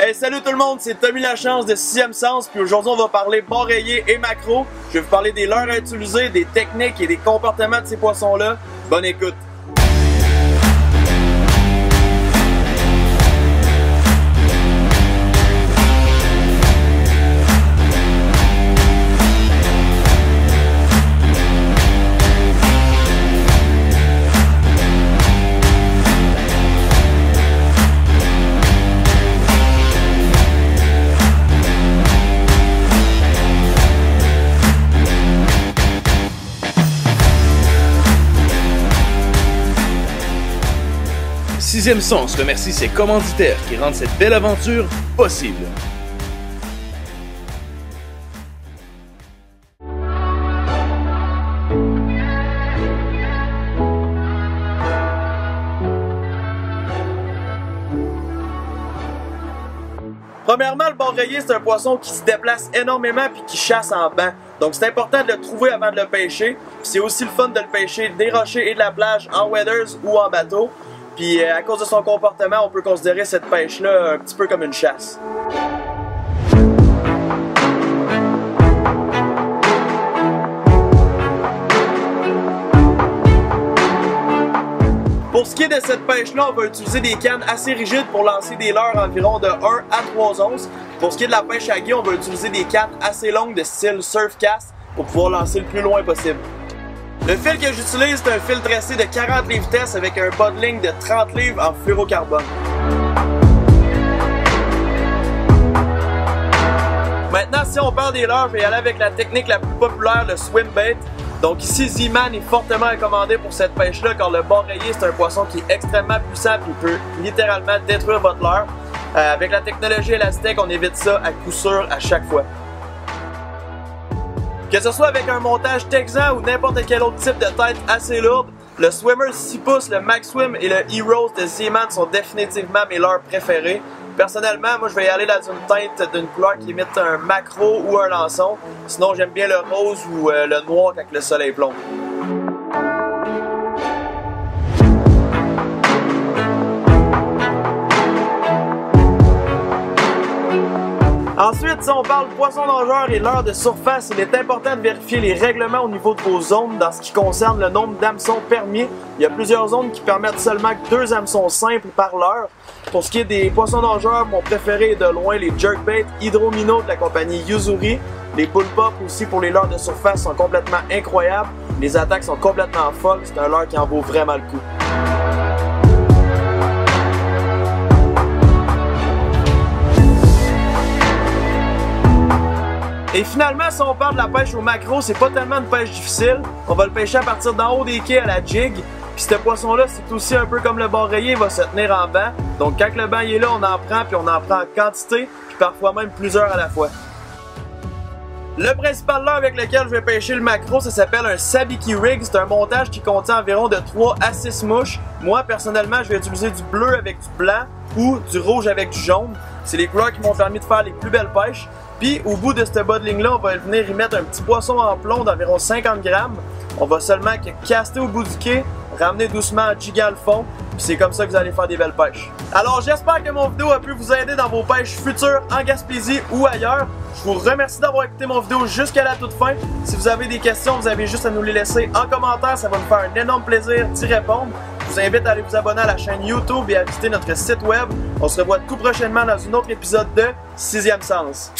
Hey, salut tout le monde, c'est Tommy Lachance de 6e Sens, puis aujourd'hui on va parler bar rayé et maquereau. Je vais vous parler des leurres à utiliser, des techniques et des comportements de ces poissons-là. Bonne écoute! Sixième Sens remercie ses commanditaires qui rendent cette belle aventure possible. Premièrement, le bar rayé, c'est un poisson qui se déplace énormément puis qui chasse en banc. Donc c'est important de le trouver avant de le pêcher. C'est aussi le fun de le pêcher des rochers et de la plage en waders ou en bateau. Puis à cause de son comportement, on peut considérer cette pêche-là un petit peu comme une chasse. Pour ce qui est de cette pêche-là, on va utiliser des cannes assez rigides pour lancer des leurres environ de 1 à 3 onces. Pour ce qui est de la pêche à guille, on va utiliser des cannes assez longues de style surf cast pour pouvoir lancer le plus loin possible. Le fil que j'utilise est un fil tressé de 40 livres vitesse avec un bas de ligne de 30 livres en fluorocarbone. Maintenant, si on parle des leurres, je vais y aller avec la technique la plus populaire, le swim bait. Donc ici, Z-Man est fortement recommandé pour cette pêche-là car le bar rayé, c'est un poisson qui est extrêmement puissant et peut littéralement détruire votre leurre. Avec la technologie Elastec, on évite ça à coup sûr à chaque fois. Que ce soit avec un montage texan ou n'importe quel autre type de tête assez lourde, le Swimmer 6 pouces, le Maxwim et le Heroes de Z-Man sont définitivement mes leurres préférés. Personnellement, moi je vais y aller dans une teinte d'une couleur qui imite un maquereau ou un lançon. Sinon j'aime bien le rose ou le noir quand le soleil plombe. Ensuite, si on parle poisson nageur et leurre de surface, il est important de vérifier les règlements au niveau de vos zones dans ce qui concerne le nombre d'hameçons permis. Il y a plusieurs zones qui permettent seulement 2 hameçons simples par leurre. Pour ce qui est des poissons nageurs, mon préféré est de loin les jerkbait Hydromino de la compagnie Yuzuri. Les bullpop aussi pour les leurres de surface sont complètement incroyables. Les attaques sont complètement folles, c'est un leurre qui en vaut vraiment le coup. Et finalement, si on parle de la pêche au maquereau, c'est pas tellement une pêche difficile. On va le pêcher à partir d'en haut des quais à la jig. Puis ce poisson-là, c'est aussi un peu comme le bar rayé, il va se tenir en banc. Donc quand le banc est là, on en prend, puis on en prend en quantité, puis parfois même plusieurs à la fois. Le principal leurre avec lequel je vais pêcher le maquereau, ça s'appelle un sabiki rig. C'est un montage qui contient environ de 3 à 6 mouches. Moi, personnellement, je vais utiliser du bleu avec du blanc ou du rouge avec du jaune. C'est les couleurs qui m'ont permis de faire les plus belles pêches. Puis au bout de cette bas de ligne-là, on va venir y mettre un petit poisson en plomb d'environ 50 grammes. On va seulement caster au bout du quai, ramener doucement en jiggant le fond, puis c'est comme ça que vous allez faire des belles pêches. Alors j'espère que mon vidéo a pu vous aider dans vos pêches futures en Gaspésie ou ailleurs. Je vous remercie d'avoir écouté mon vidéo jusqu'à la toute fin. Si vous avez des questions, vous avez juste à nous les laisser en commentaire, ça va me faire un énorme plaisir d'y répondre. Je vous invite à aller vous abonner à la chaîne YouTube et à visiter notre site web. On se revoit tout prochainement dans un autre épisode de 6e Sens.